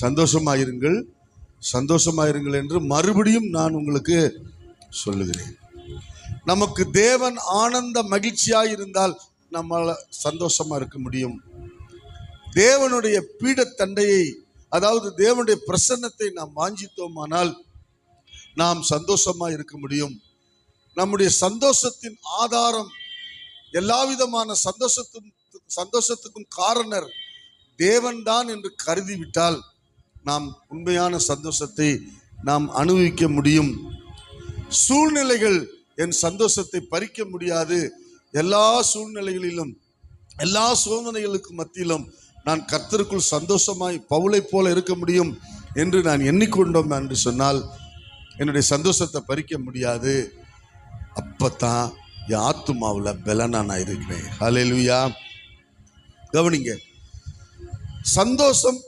சந்தோஷமாயிருங்கள், சந்தோஷமாயிருங்கள் என்று மறுபடியும் நான் உங்களுக்கு சொல்லுகிறேன். நமக்கு தேவன் ஆனந்த மகிழ்ச்சியாக இருந்தால் நம்மால் சந்தோஷமா இருக்க முடியும். தேவனுடைய பீடத்தண்டையை, அதாவது தேவனுடைய பிரசன்னத்தை நாம் வாஞ்சித்தோமானால் நாம் சந்தோஷமா இருக்க முடியும். நம்முடைய சந்தோஷத்தின் ஆதாரம், எல்லா விதமான சந்தோஷத்துக்கும் காரணர் தேவன்தான் என்று கருதிவிட்டால் நாம் உண்மையான சந்தோஷத்தை நாம் அனுபவிக்க முடியும். சூழ்நிலைகள் என் சந்தோஷத்தை பறிக்க முடியாது. எல்லா சூழ்நிலைகளிலும், எல்லா சோதனைகளுக்கு மத்தியிலும் நான் கர்த்தருக்குள் சந்தோஷமாய் பவுலை போல இருக்க முடியும் என்று நான் எண்ணிக்கொண்டோம் என்று சொன்னால் என்னுடைய சந்தோஷத்தை பறிக்க முடியாது. அப்பத்தான் என் ஆத்துமாவில் பலனா நான் இருக்கிறேன். ஹல்லேலூயா. கவனிங்க, சந்தோஷம்